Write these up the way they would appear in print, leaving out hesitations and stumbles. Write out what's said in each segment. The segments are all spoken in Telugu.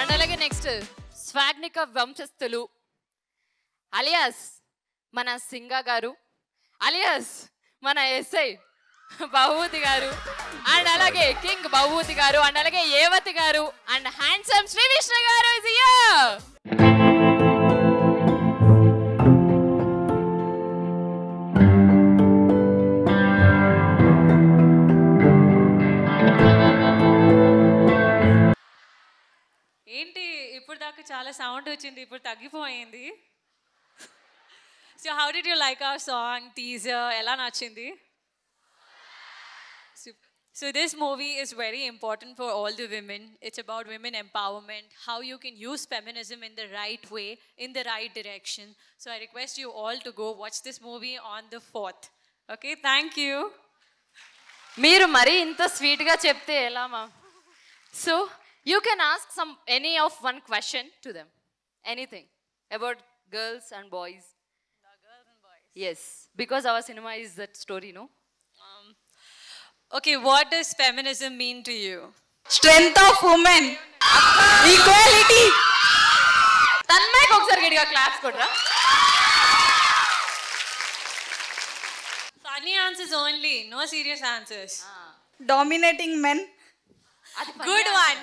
అండ్ అలాగే నెక్స్ట్ స్వాగ్నిక వంశస్థులు అలియాస్ మన సింగా గారు, అలియాస్ మన ఎస్ఐ బహూతి గారు, అండ్ అలాగే కింగ్ బహూతి గారు, అండ్ అలాగే ఏవతి గారు, అండ్ హ్యాండ్సమ్ శ్రీ విష్ణు గారు ఇస్ హియర్. ఏంటి ఇప్పుడు దాకా చాలా సౌండ్ వచ్చింది, ఇప్పుడు తగ్గిపోయింది. So how did you like our song teaser, ఎలా నచ్చింది? So this movie is very important for all the women. It's about women empowerment, how you can use feminism in the right way, in the right direction. So I request you all to go watch this movie on the 4th. Okay, thank you. మీరు మరి ఇంత స్వీట్ గా చెప్తే ఎలా మా? So you can ask any of one question to them, anything about girls and boys. Girls and boys. Yes, because our cinema is that story, no? Okay, what does feminism mean to you? Strength of women, equality. తన్మయ్కి ఒకసారి గట్టిగా క్లాప్స్ కొట్రా. Funny answers only, no serious answers. Dominating men. Good one.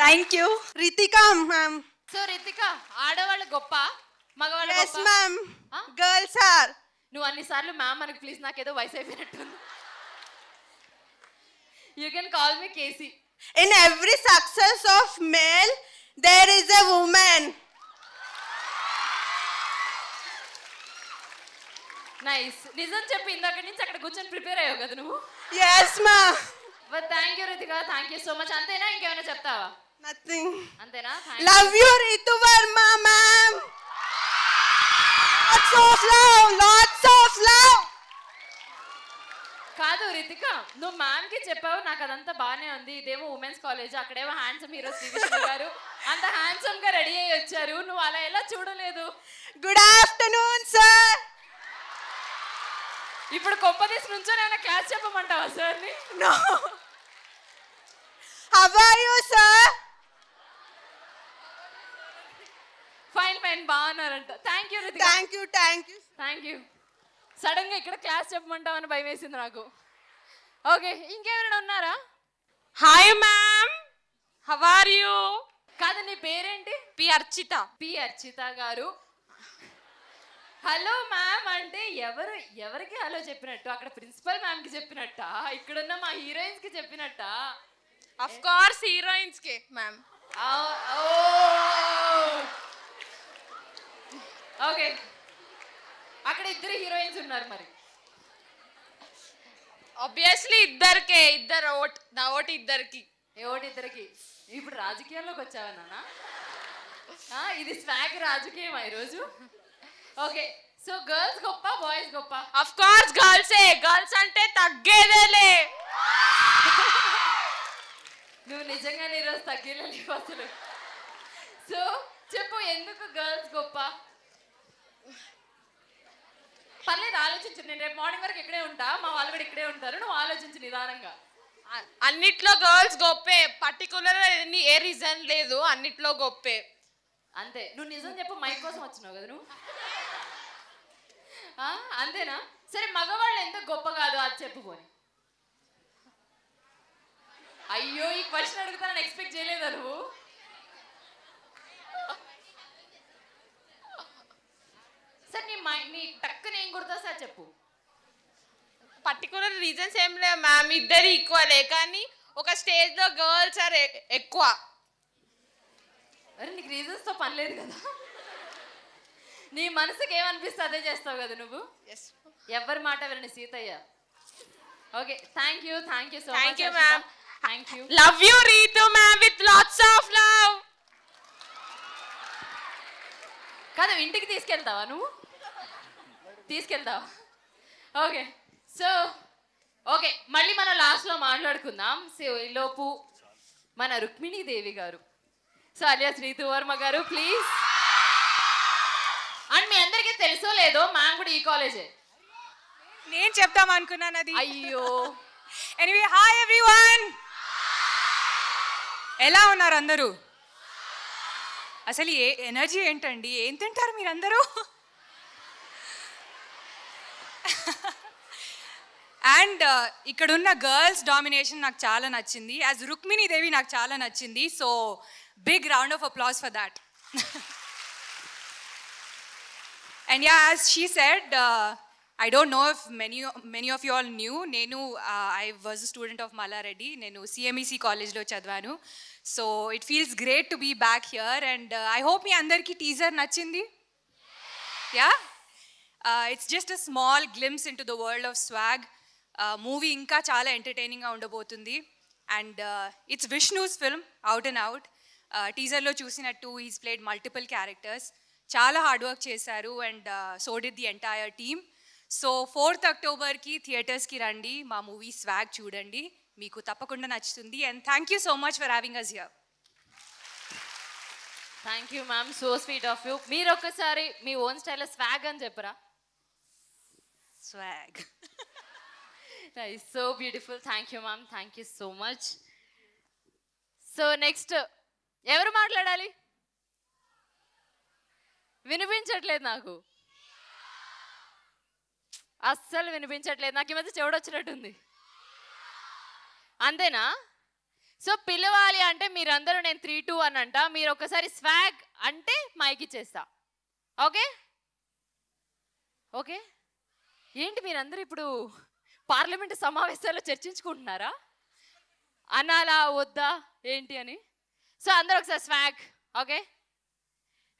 Thank you. Ritika ma'am. So Ritika, ఆడవాళ్ళు గొప్ప, మగవాళ్ళు Yes గొప్ప? ma'am. Girls are. నువ్వు అన్నిసార్లు మ్యామ్ మనకి ప్లీజ్, నాకేదో వయసు అయిపోయినట్టుంది. You can call me Casey. In every success of male, there is a woman. Nice. నిజం చెప్పి ఇందాక నుంచి అక్కడ కూర్చొని ప్రిపేర్ అయ్యావు కదా నువ్వు. Yes ma'am. But thank you Ritika, thank you so much. అంతేనా, ఇంకేమైనా చెప్తావా? Nothing. అంతేనా? Love you Ritu Verma ma'am. Lots of love, lots of love. కాదు రితిక, నువ్వు మ్యామ్ కి చెప్పావు, నాకు అదంతా బాగానే ఉంది. ఇదేమో ఉమెన్స్ కాలేజ్, అక్కడేమో హ్యాండ్సమ్ హీరో శ్రీ విష్ణు గారు అంత హ్యాండ్సమ్ గా రెడీ అయ్యి వచ్చారు. నువ్వు అలా ఎలా చూడలేదు? Good afternoon sir. ఇప్పుడు కొంపదీసి నుంచొని ఏమైనా క్లాస్ చెప్పమంటావా సార్ని? No. How are you sir? Fine fine, బాగున్నారంట. Thank you Ritika. Thank you, thank you. Thank you. Sudden గా ఇక్కడ క్లాస్ చెప్పమంటావని భయం వేసింది నాకు. ఓకే, ఇంకెవరైనా ఉన్నారా? Hi ma'am, how are you? కాదు, నీ పేరేంటి? P Archita. పి అర్చిత గారు. హలో మ్యామ్ అంటే ఎవరికి హలో చెప్పినట్టు? అక్కడ ప్రిన్సిపల్ మ్యామ్ కి చెప్పినట్ట, ఇక్కడున్న మా హీరోయిన్స్ కి చెప్పినట్ట? Of course heroines ke ma'am. Okay, అక్కడ ఇద్దరు హీరోయిన్స్ ఉన్నారు మరి. Obviously ఇద్దరు ఓట్ నా ఓటు ఇద్దరికి. ఇద్దరికి. ఇప్పుడు రాజకీయాల్లోకి వచ్చావా నాన్న? ఇది స్వాగ్ రాజకీయమా ఈరోజు? ఓకే, సో గర్ల్స్ గొప్ప, బాయ్స్ గొప్ప? Of course గర్ల్స్ అంటే తగ్గేదేలే. నువ్వు నిజంగానే ఈరోజు తగ్గలేవు అసలు. సో చెప్పు, ఎందుకు గర్ల్స్ గొప్ప? పర్లేదు, ఆలోచించు. నేను రేపు మార్నింగ్ వరకు ఇక్కడే ఉంటా, మా వాళ్ళు కూడా ఇక్కడే ఉంటారు. నువ్వు ఆలోచించు నిదానంగా. అన్నిట్లో గర్ల్స్ గొప్పే, పర్టికులర్ ఏ రీజన్ లేదు, అన్నిట్లో గొప్పే అంతే. నువ్వు నిజం చెప్పు, మైక్ కోసం వచ్చినావు కదా నువ్వు. అంతేనా? సరే, మగవాళ్ళు ఎందుకు గొప్ప కాదు అది చెప్పు పోని. అయ్యో, ఈ క్వశ్చన్ అడుగుతానని ఎక్స్పెక్ట్ చేయలేదా నువ్వు? సార్ నీ టక్కున ఏం గుర్తా సార్ చెప్పు. పర్టికులర్ రీజన్స్ ఏం లేవు మ్యామ్, ఇద్దరు ఈక్వలే, కానీ ఒక స్టేజ్ లో గర్ల్స్ ఆర్ ఎక్కువ. అరే, నీకు రీజన్స్ తో పని లేదు కదా. నీ మనసుకి ఏమనిపిస్తే అదే చేస్తావు కదా నువ్వు. ఎవరి మాట వినని Seethayya. Okay, thank you so much. Thank you ma'am. Thank you. Love you Ritu ma'am with lots of love. కాదు, ఇంటికి తీసుకెళ్తావా నువ్వు? తీసుకెళ్తావా? ఓకే, సో ఓకే, మళ్ళీ మనం లాస్ట్లో మాట్లాడుకుందాం. సో ఈలోపు మన రుక్మిణీదేవి గారు, సో అలియాస్ రీతు వర్మ గారు, ప్లీజ్. అండ్ మీ అందరికీ తెలుసో లేదో, మ్యామ్ కూడా ఈ కాలేజే. నేను చెప్తాం అనుకున్నాను అది. అయ్యో. Anyway, hi everyone. ఎలా ఉన్నారు అందరూ? అసలు ఏ ఎనర్జీ ఏంటండి, ఏం తింటారు మీరందరూ? అండ్ ఇక్కడున్న గర్ల్స్ డామినేషన్ నాకు చాలా నచ్చింది. యాజ్ రుక్మిణీ దేవి నాకు చాలా నచ్చింది. So big round of applause for that. And yeah, as she said, I don't know if many of you all knew, I was a student of Malla Reddy. Nenu CMEC college lo chadvanu. So it feels great to be back here, and I hope మీ అందరికీ teaser నచ్చింది. Yeah? It's just a small glimpse into the world of swag. Movie ఇంకా చాలా ఎంటర్టైనింగ్గా ఉండబోతుంది. And it's Vishnu's film, out and out. టీజర్లో చూసినట్టు he's played multiple characters. చాలా హార్డ్ వర్క్ చేశారు, and so did the entire team. So 4th అక్టోబర్కి థియేటర్స్కి రండి, మా మూవీ స్వాగ్ చూడండి, మీకు తప్పకుండా నచ్చుతుంది. And thank you so much for having us here. Thank you ma'am, so sweet of you. మీరు ఒక్కసారి మీ ఓన్ స్టైల్లో స్వాగ్ అని చెప్పరా? Swag. So beautiful. Thank you ma'am, thank you so much. So next ఎవరు మాట్లాడాలి? వినిపించట్లేదు నాకు, అస్సలు వినిపించట్లేదు. నాకు ఈ మధ్య చెవుడొచ్చినట్టుంది. అంతేనా? సో పిలవాలి అంటే మీరందరూ నేను 3, 2 అని అంట. మీరు ఒకసారి స్వాగ్ అంటే మైక్ ఇచ్చేస్తా. Okay okay. ఏంటి మీరందరూ ఇప్పుడు పార్లమెంటు సమావేశాల్లో చర్చించుకుంటున్నారా? అనాలా వద్దా ఏంటి అని? సో అందరూ ఒకసారి swag. Okay,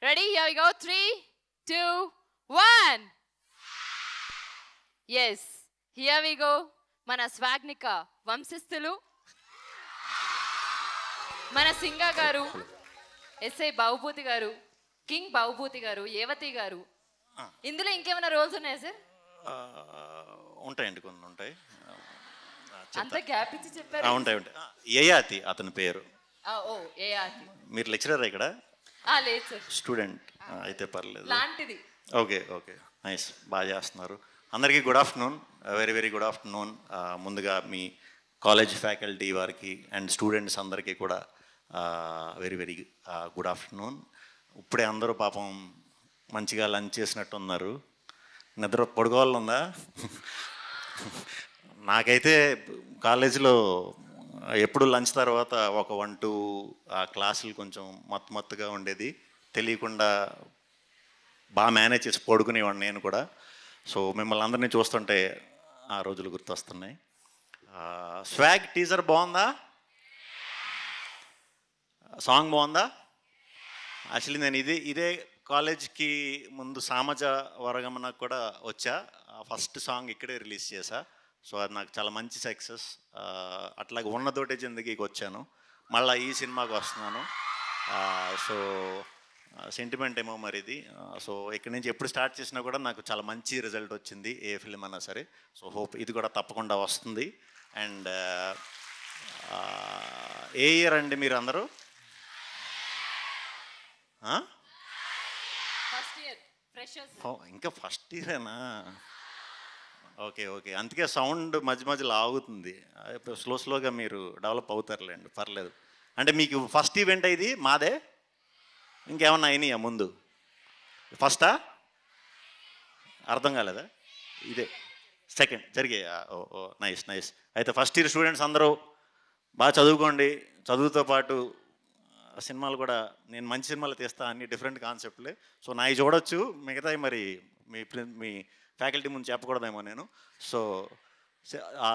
ready? Here we go. 3, 2, 1. Yes, here we go. మన స్వాగ్నిక వంశస్థులు, మన సింగా గారు, ఎస్ఐ బాబుభూతి గారు, కింగ్ బాబుభూతి గారు, ఏవతి గారు. ఇందులో ఇంకేమైనా రోల్స్ ఉన్నాయా సార్? ఉంటాయండి, కొన్ని ఉంటాయి. అంత గ్యాప్ ఇచ్చి చెప్పారు. ఉంటాయి ఉంటాయి. ఏయాతి అతని పేరు. ఓ ఏయాతి. మీరు లెక్చరర్ ఇక్కడ? లేదు సార్, స్టూడెంట్ అయితే పర్లేదు. లాంటిది. ఓకే ఓకే, నైస్, బాగా చేస్తున్నారు. అందరికీ good afternoon, very very good afternoon. ముందుగా మీ కాలేజ్ ఫ్యాకల్టీ వారికి అండ్ స్టూడెంట్స్ అందరికీ కూడా వెరీ వెరీ గుడ్ ఆఫ్టర్నూన్. ఇప్పుడే అందరూ పాపం మంచిగా లంచ్ చేసినట్టు ఉన్నారు. నిద్ర పడుకోవాలనుందా? నాకైతే కాలేజీలో ఎప్పుడు లంచ్ తర్వాత ఒక 1-2 క్లాసులు కొంచెం మత్తుగా ఉండేది, తెలియకుండా బాగా మేనేజ్ చేసి పడుకునేవాడిని నేను కూడా. సో మిమ్మల్ని అందరినీ చూస్తుంటే ఆ రోజులు గుర్తొస్తున్నాయి. స్వాగ్ టీజర్ బాగుందా? సాంగ్ బాగుందా? యాక్చువల్లీ నేను ఇదే కాలేజ్కి ముందు సామజ వరగమనకు కూడా వచ్చా. ఫస్ట్ సాంగ్ ఇక్కడే రిలీజ్ చేశా. సో అది నాకు చాలా మంచి సక్సెస్. అట్లాగే ఉన్నతోటే జిందగీకి వచ్చాను, మళ్ళీ ఈ సినిమాకి వస్తున్నాను. సో సెంటిమెంట్ ఏమో మరి ఇది. సో ఇక్కడి నుంచి ఎప్పుడు స్టార్ట్ చేసినా కూడా నాకు చాలా మంచి రిజల్ట్ వచ్చింది, ఏ ఫిల్మ్ అయినా సరే. సో హోప్ ఇది కూడా తప్పకుండా వస్తుంది. అండ్ ఏ ఇయర్ అండి మీరు అందరూ? ఇంకా ఫస్ట్ ఇయరేనా? ఓకే ఓకే, అందుకే సౌండ్ మధ్యలో ఆగుతుంది. స్లోగా మీరు డెవలప్ అవుతారులేండి, పర్లేదు. అంటే మీకు ఫస్ట్ ఈవెంట్ ఇది మాదే? ఇంకేమన్నా అయినాయా ముందు? ఫస్టా? అర్థం కాలేదా? ఇదే సెకండ్ జరిగే? ఓ నైస్ నైస్. అయితే ఫస్ట్ ఇయర్ స్టూడెంట్స్ అందరూ బాగా చదువుకోండి. చదువుతో పాటు సినిమాలు కూడా నేను మంచి సినిమాలు తీస్తా, అన్ని డిఫరెంట్ కాన్సెప్ట్లే. సో నాయి చూడొచ్చు, మిగతాయి మరి మీ ఫ్యాకల్టీ ముందు చెప్పకూడదేమో నేను. So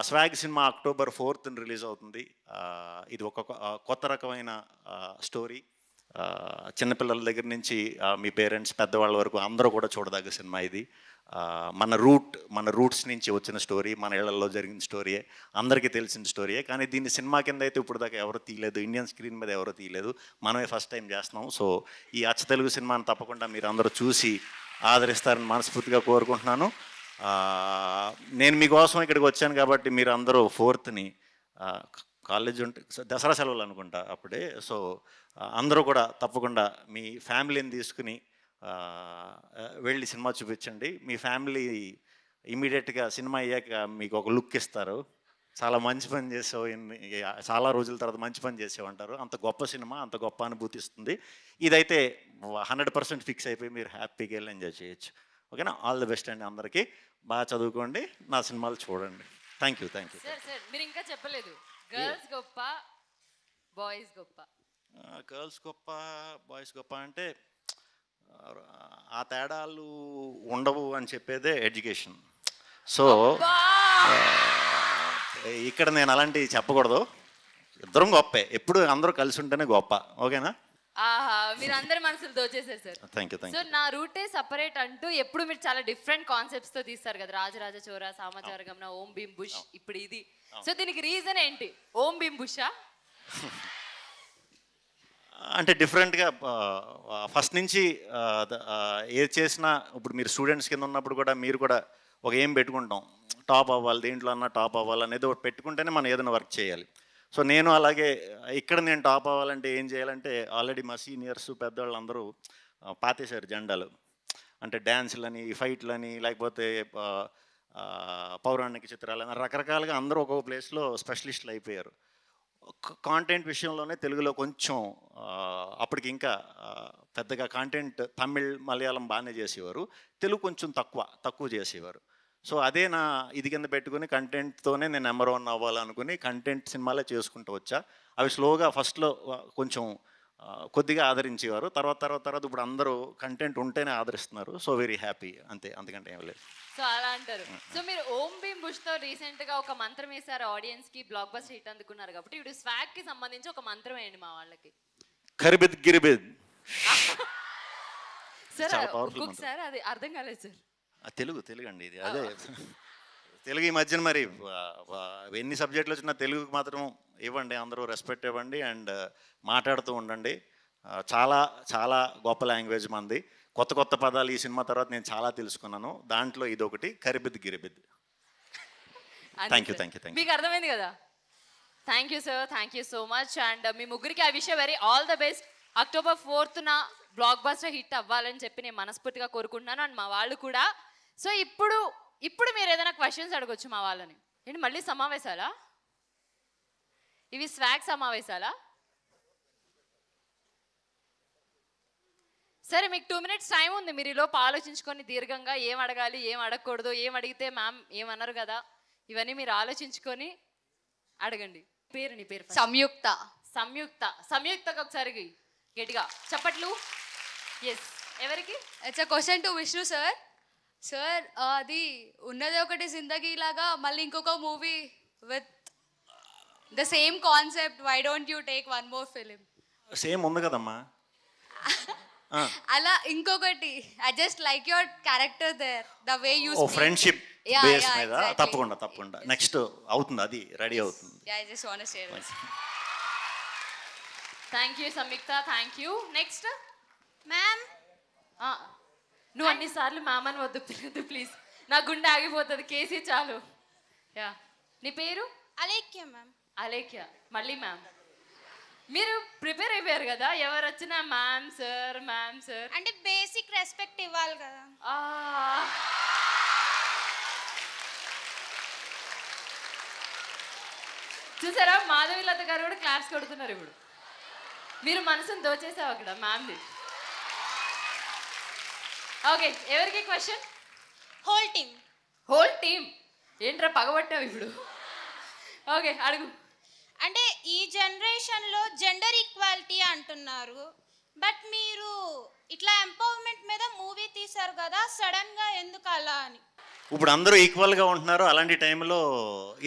swag cinema October 4th release అవుతుంది. ఇది ఒక కొత్త రకమైన స్టోరీ. చిన్నపిల్లల దగ్గర నుంచి మీ పేరెంట్స్ పెద్దవాళ్ళ వరకు అందరూ కూడా చూడదగ్గ సినిమా ఇది. మన రూట్స్ నుంచి వచ్చిన స్టోరీ, మన ఇళ్లలో జరిగిన స్టోరీయే, అందరికీ తెలిసిన స్టోరీయే. కానీ దీన్ని సినిమా కింద అయితే ఇప్పుడు దాకా ఎవరో తీయలేదు, ఇండియన్ స్క్రీన్ మీద ఎవరో తీయలేదు, మనమే ఫస్ట్ టైం చేస్తున్నాం. సో ఈ అచ్చ తెలుగు సినిమాని తప్పకుండా మీరు అందరూ చూసి ఆదరిస్తారని మనస్ఫూర్తిగా కోరుకుంటున్నాను. నేను మీకోసం ఇక్కడికి వచ్చాను కాబట్టి మీరు అందరూ 4th కాలేజ్ ఉంటే దసరా సెలవులు అనుకుంటా అప్పుడే. సో అందరూ కూడా తప్పకుండా మీ ఫ్యామిలీని తీసుకుని వెళ్ళి సినిమా చూపించండి. మీ ఫ్యామిలీ ఇమీడియట్గా సినిమా అయ్యాక మీకు ఒక లుక్ ఇస్తారు. చాలా మంచి పని చేసావు, చాలా రోజుల తర్వాత మంచి పని చేసావు అంటారు. అంత గొప్ప సినిమా, అంత గొప్ప అనుభూతి ఇస్తుంది. ఇదైతే 100% ఫిక్స్ అయిపోయి మీరు హ్యాపీగా వెళ్ళి ఎంజాయ్ చేయొచ్చు. ఓకేనా? ఆల్ ది బెస్ట్ అండి అందరికీ. బాగా చదువుకోండి, నా సినిమాలు చూడండి. Thank you. సార్ మీరు ఇంకా చెప్పలేదు, గర్ల్స్ గొప్ప బాయ్స్ గొప్ప. గర్ల్స్ గొప్ప బాయ్స్ గొప్ప అంటే ఆ తేడాలు ఉండవు అని చెప్పేదే ఎడ్యుకేషన్. సో ఇక్కడ నేను అలాంటివి చెప్పకూడదు. ఇద్దరం గొప్పే, ఎప్పుడు అందరూ కలిసి ఉంటేనే గొప్ప. ఓకేనా? ఆహా, మీరు అందరి మనసులు దోచేశారు సార్. Thank you. సో నా రూటే సపరేట్ అంటూ ఎప్పుడు మీరు చాలా డిఫరెంట్ కాన్సెప్ట్స్ తో తీస్తారు కదా, రాజరాజ చోర, సామాచార గమన, ఓం భీమ్ బుష్, ఇప్పుడు ఇది. సో దీనికి రీజన్ ఏంటి? ఓం భీమ్ బుషా? అంటే డిఫరెంట్గా ఫస్ట్ నుంచి ఏది చేసినా, ఇప్పుడు మీరు స్టూడెంట్స్ కింద ఉన్నప్పుడు కూడా మీరు కూడా ఒక ఏం పెట్టుకుంటాం, టాప్ అవ్వాలి, దేంట్లో అన్నా టాప్ అవ్వాలి అనేది ఒకటి పెట్టుకుంటేనే మనం ఏదైనా వర్క్ చేయాలి. సో నేను అలాగే ఇక్కడ నేను టాప్ అవ్వాలంటే ఏం చేయాలంటే, ఆల్రెడీ మా సీనియర్స్ పెద్దవాళ్ళు అందరూ పాతేశారు జెండాలు. అంటే డ్యాన్సులని, ఫైట్లని, లేకపోతే పౌరాణిక చిత్రాలని, రకరకాలుగా అందరూ ఒక్కొక్క ప్లేస్లో స్పెషలిస్టులు అయిపోయారు. కాంటెంట్ విషయంలోనే తెలుగులో కొంచెం అప్పటికి ఇంకా పెద్దగా కాంటెంట్ తమిళ్, మలయాళం బాగానే చేసేవారు, తెలుగు కొంచెం తక్కువ చేసేవారు. సో అదే నా ఇది కింద పెట్టుకుని కంటెంట్తోనే నేను నెంబర్ 1 అవ్వాలనుకుని కంటెంట్ సినిమాలే చేసుకుంటూ వచ్చా. అవి స్లోగా ఫస్ట్లో కొంచెం కొద్దిగా ఆదరించేవారు, తర్వాత ఇప్పుడు అందరూ కంటెంట్ ఉంటేనే ఆదరిస్తున్నారు. సో వెరీ హ్యాపీ, అంతే, అంతకంటే ఏం లేదు. సో అలా అంటారు. సో మీరు ఓం భీమ్ బుష్ తో రీసెంట్ గా ఒక మంత్రం వేశారు, ఆడియన్స్ కి బ్లాక్ బస్టర్ హిట్ అందుకున్నారు కాబట్టి ఇప్పుడు స్వాగ్ కి సంబంధించి ఒక మంత్రం వేయండి మా వాళ్ళకి. కరిబిద్ గిరిబిద్. సార్ ఒక్కొక్కసారి అది అర్థం కాలేదు సార్. తెలుగు అండి ఇది. అదే తెలుగు ఈ మధ్యన మరి ఎన్ని సబ్జెక్టులు వచ్చినా తెలుగుకి మాత్రం ఇవ్వండి, అందరూ రెస్పెక్ట్ ఇవ్వండి అండ్ మాట్లాడుతూ ఉండండి. చాలా చాలా గొప్ప లాంగ్వేజ్ మంది. కొత్త పదాలు ఈ సినిమా తర్వాత నేను చాలా తెలుసుకున్నాను. దాంట్లో ఇదొకటి, కరిబిద్ గిరిబిద్. Thank you. మీకు అర్థమైంది కదా? Thank you sir, thank you so much. And మీ ముగ్గురికి ఆ విషయం very all the best. October 4th blockbuster hit అవ్వాలని చెప్పి నేను మనస్ఫూర్తిగా కోరుకుంటున్నాను. అండ్ మా వాళ్ళు కూడా. సో ఇప్పుడు మీరు ఏదైనా క్వశ్చన్స్ అడగొచ్చు మా వాళ్ళని. ఏంటి మళ్ళీ సమావేశాలా? ఇవి స్వాగ్ సమావేశాలా? సరే, మీకు 2 minutes టైం ఉంది. మీరు ఈలోపు ఆలోచించుకొని దీర్ఘంగా ఏం అడగాలి, ఏం అడగకూడదు, ఏం అడిగితే మ్యామ్ ఏమన్నారు కదా, ఇవన్నీ మీరు ఆలోచించుకొని అడగండి. నీ పేరు? సంయుక్తకు ఒకసారి గట్టిగా చప్పట్లు. ఎస్, ఎవరికి? It's a question to Vishnu sir. Sir, అది ఉన్నది ఒకటి జిందగీ లాగా మళ్ళీ ఇంకొక movie with the same concept, why don't you take 1 more film? Same ఉంది కదమ్మా. అలా ఇంకొకటి, I just like your character there, the way you speak. Friendship base మీద. తప్పకుండా నెక్స్ట్ అవుతుంది, అది రెడీ అవుతుంది. I just want to share this. Thank you Samyuktha, thank you. Next ma'am. నువ్వు అన్నిసార్లు మ్యామ్ అని వద్దు ప్లీజ్, నా గుండె ఆగిపోతుంది. కేసీ చాలు. యా, నీ పేరు? అలేఖ్య మ్యామ్. అలేఖ్య, మళ్ళీ మ్యామ్. మీరు ప్రిపేర్ అయిపోయారు కదా, ఎవరు వచ్చినా మ్యామ్ సార్ అంటే బేసిక్ రెస్పెక్ట్ ఇవ్వాలి కదా. చూసారా, మాధవీలత గారు కూడా క్లాప్స్ కొడుతున్నారు. ఇప్పుడు మీరు మనసును దోచేసావు అక్కడ మ్యామ్ది. ఓకే, ఎవరికి క్వశ్చన్? హోల్ టీమ్ ఏంట్రా పగబట్టావు ఇప్పుడు? ఓకే, అడుగు. అంటే ఈ జనరేషన్లో జెండర్ ఈక్వాలిటీ అంటున్నారు, బట్ మీరు ఇట్లా ఎంపవర్మెంట్ మీద మూవీ తీశారు కదా, సడన్గా ఎందుకు అలా అని? ఇప్పుడు అందరూ ఈక్వల్గా ఉంటున్నారు, అలాంటి టైంలో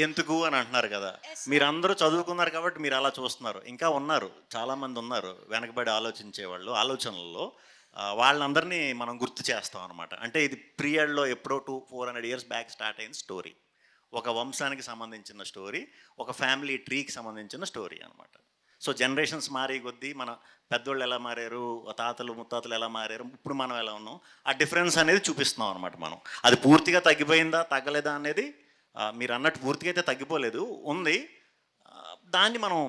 ఎందుకు అని అంటున్నారు కదా. మీరు అందరూ చదువుకున్నారు కాబట్టి మీరు అలా చూస్తున్నారు. ఇంకా ఉన్నారు, చాలామంది ఉన్నారు వెనకబడి ఆలోచించేవాళ్ళు. ఆలోచనల్లో వాళ్ళందరినీ మనం గుర్తు చేస్తాం అనమాట. అంటే ఇది పీరియడ్లో ఎప్పుడో 200-400 years బ్యాక్ స్టార్ట్ అయిన స్టోరీ. ఒక వంశానికి సంబంధించిన స్టోరీ, ఒక ఫ్యామిలీ ట్రీకి సంబంధించిన స్టోరీ అనమాట. సో జనరేషన్స్ మారే కొద్దీ మన పెద్దోళ్ళు ఎలా మారారు, తాతలు ముత్తాతలు ఎలా మారారు, ఇప్పుడు మనం ఎలా ఉన్నాం, ఆ డిఫరెన్స్ అనేది చూపిస్తున్నాం అనమాట. మనం అది పూర్తిగా తగ్గిపోయిందా తగ్గలేదా అనేది మీరు అన్నట్టు పూర్తిగా అయితే తగ్గిపోలేదు, ఉంది. దాన్ని మనం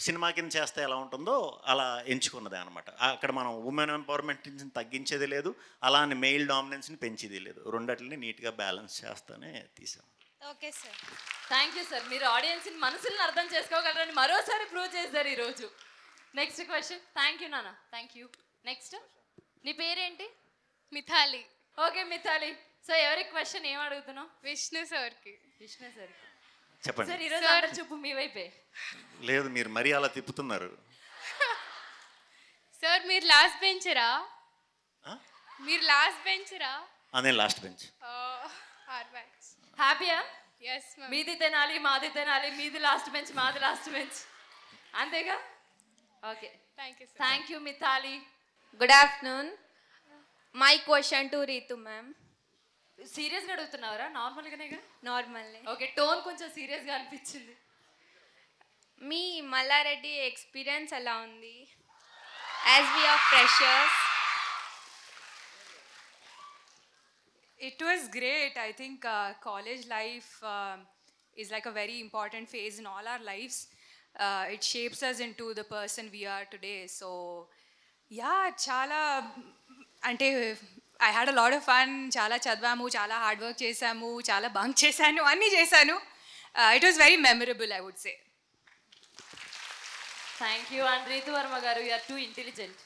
సినిమా కింద చేస్తే ఎలా ఉంటుందో అలా ఎంచుకున్నదే అనమాట. అక్కడ మనం ఉమెన్ ఎంపవర్మెంట్ని తగ్గించేది లేదు, అలా అని మెయిల్ డామినెన్స్ని పెంచేది లేదు. రెండట్లని నీట్గా బ్యాలెన్స్ చేస్తూనే తీసాం. Okay sir. Thank you sir. మీరు ఆడియన్స్ మనసులను అర్థం చేసుకోగలరని మరోసారి ప్రూవ్ చేశారు ఈరోజు. Next question. థ్యాంక్ యూ నాన్న. Thank you. నెక్స్ట్ నీ పేరేంటి? మిథాలి. ఓకే మిథాలి. సో ఎవరి క్వశ్చన్ ఏం అడుగుతున్నావు? విష్ణు సార్కి. విష్ణు సార్. చెప్పండి. సార్ ఈరోజు అందరి చూపు మీ వైపే. లేదు, మీరు మరీ అలా తిప్పుతున్నారు. సార్ మీరు లాస్ట్ బెంచరా? మీరు లాస్ట్ బెంచరా? నేను లాస్ట్ బెంచ్. హ్యాపీయా? Yes ma'am. మీది తినాలి మాది తినాలి, మీది లాస్ట్ బెంచ్ మాది లాస్ట్ బెంచ్, అంతేగా? Okay thank you. Thank you Mithali. Good afternoon. My question to Ritu ma'am. సీరియస్గా అడుగుతున్నావరా? నార్మల్గానేగా? Normally. ఓకే, టోన్ కొంచెం సీరియస్గా అనిపించింది. మీ మల్లారెడ్డి ఎక్స్పీరియన్స్ ఎలా ఉంది? As we are freshers. It was great. I think college life is like a very important phase in all our lives. It shapes us into the person we are today. So, yeah, chala ante I had a lot of fun. Chala chadvamu, chala hard work chesamu, chala bunk chesanu, anni chesanu. It was very memorable, I would say. Thank you. And Ritu Varma garu, you're too intelligent.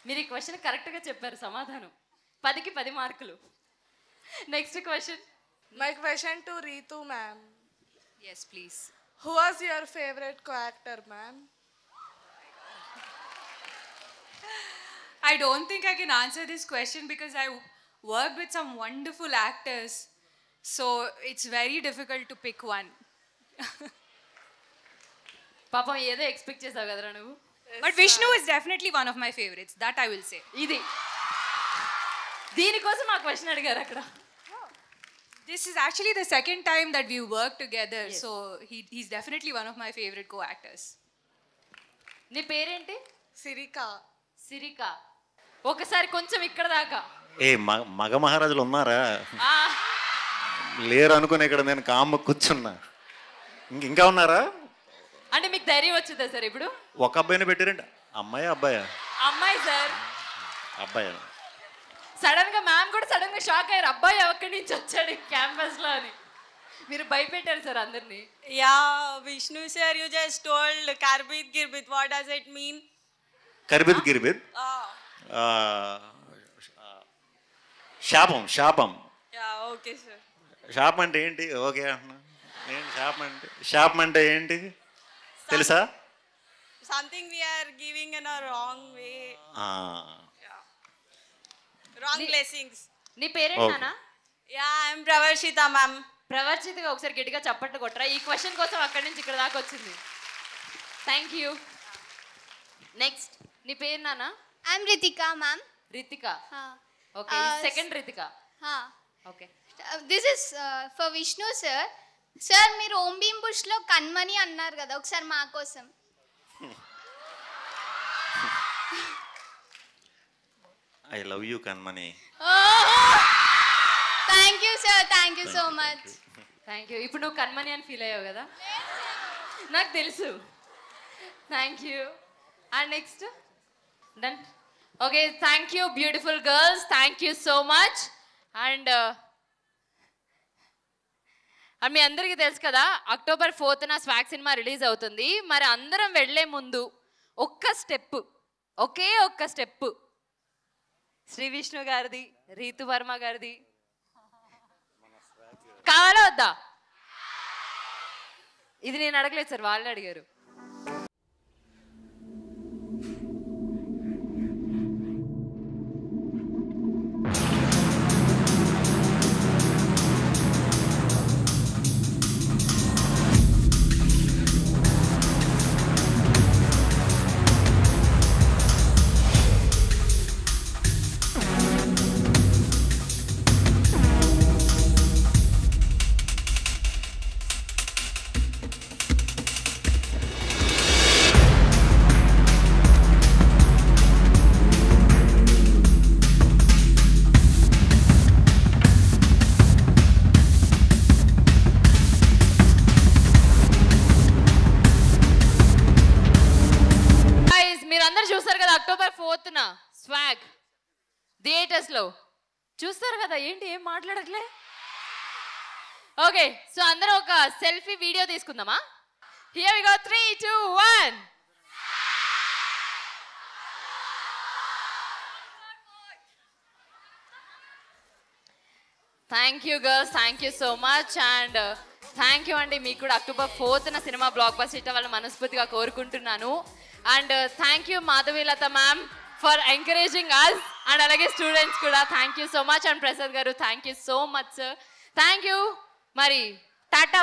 మీరు ఈ క్వశ్చన్ కరెక్ట్గా చెప్పారు, సమాధానం 10కి 10 మార్కులు. Next question. My question to Ritu ma'am. Yes, please. Who was your favorite co-actor, ma'am? I don't think I can answer this question because I worked with some wonderful actors. So it's very difficult to pick one. పాపం ఏదో ఎక్స్పెక్ట్ చేసావు కదరా నువ్వు. But Vishnu is definitely one of my favorites. That I will say. ఇది దీనికోసం ఆ క్వశ్చన్ అడిగారు అక్కడ. This is actually the second time that we worked together. Yes. So he's definitely one of my favorite co-actors. నీ పేరేంటి? Sirika. సిరిక. ఒకసారి కొంచెం ఇక్కడ దాకా. ఏ మగ మహారాజులు ఉన్నారా? ఆ, లేరు అనుకుని ఇక్కడ నేను కామ్మ కూర్చున్నా. ఇంకా ఉన్నారా? అంటే మీకు ధైర్యం వచ్చిందా సార్ ఇప్పుడు? ఒక అబ్బాయిని పెట్టారండి. అమ్మాయి అబ్బాయా? అమ్మాయి సార్. అబ్బాయా? సడన్ గా మ్యామ్ కూడా సడన్ గా షాక్ అయ్యారు, అబ్బాయి ఎక్కడి నుంచి వచ్చాడు క్యాంపస్ లో అని. మీరు భయపెట్టారు సార్ అందరినీ. Yeah, Vishnu sir, you just told Karbit Girbit. What does it mean? కర్బిత్ గిర్బిత్. శాపం. శాపం. Yeah, okay, sir. శాపం అంటే ఏంటి? ఓకే అంటున్నా. ఏంటి శాపం అంటే ఏంటి తెలుసా? Something we are giving in a wrong way. Wrong blessings. నీ పేరేంటానా? Yeah, I'm Pravarshita, ma'am. ప్రవర్చితగా ఒకసారి గట్టిగా చప్పట్లు కొట్టరా. ఈ క్వశ్చన్ కోసం అక్కడి నుంచి ఇక్కడ దాకా వచ్చింది. Thank you. నెక్స్ట్ నీ పేరు నానా? I'm Ritika, ma'am. Ritika. Okay, second Ritika. Okay, This is for Vishnu sir. Sir, మీరు ఓం భీమ్ బుష్ లో కన్మని అన్నారు కదా, ఒకసారి మా కోసం. I love you Kanmani. Thank you sir, thank you so much. Thank you. ఇప్పుడు నువ్వు కన్మని అని ఫీల్ అయ్యావు కదా, నాకు తెలుసు. Thank you. And next done. Okay, thank you beautiful girls, thank you so much. And మీ అందరికీ తెలుసు కదా, October 4th swag cinema release అవుతుంది. మరి అందరం వెళ్ళే ముందు ఒక్క స్టెప్, ఒకే ఒక్క స్టెప్ శ్రీ విష్ణు గారిది, రీతు వర్మ గారిది కావాలా వద్దా? ఇది నేను అడగలేదు సార్, వాళ్ళే అడిగారు. మీరందరూ చూస్తారు కదా October 4th స్వాగ్ థియేటర్స్ లో చూస్తారు కదా. ఏంటి ఏం మాట్లాడట్లే? ఓకే సో అందరూ ఒక సెల్ఫీ వీడియో తీసుకుందామా? Here we go 3 2 1. Thank you girls, thank you so much. And thank you అండి, మీకు కూడా October 4th cinema blockbuster hit అవ్వాలని మనస్ఫూర్తిగా కోరుకుంటున్నాను. And thank you Madhavilatha ma'am for encouraging us. And అలాగే స్టూడెంట్స్ కూడా thank you so much. And Prasad గారు thank you so much sir. Thank you. మరి టాటా.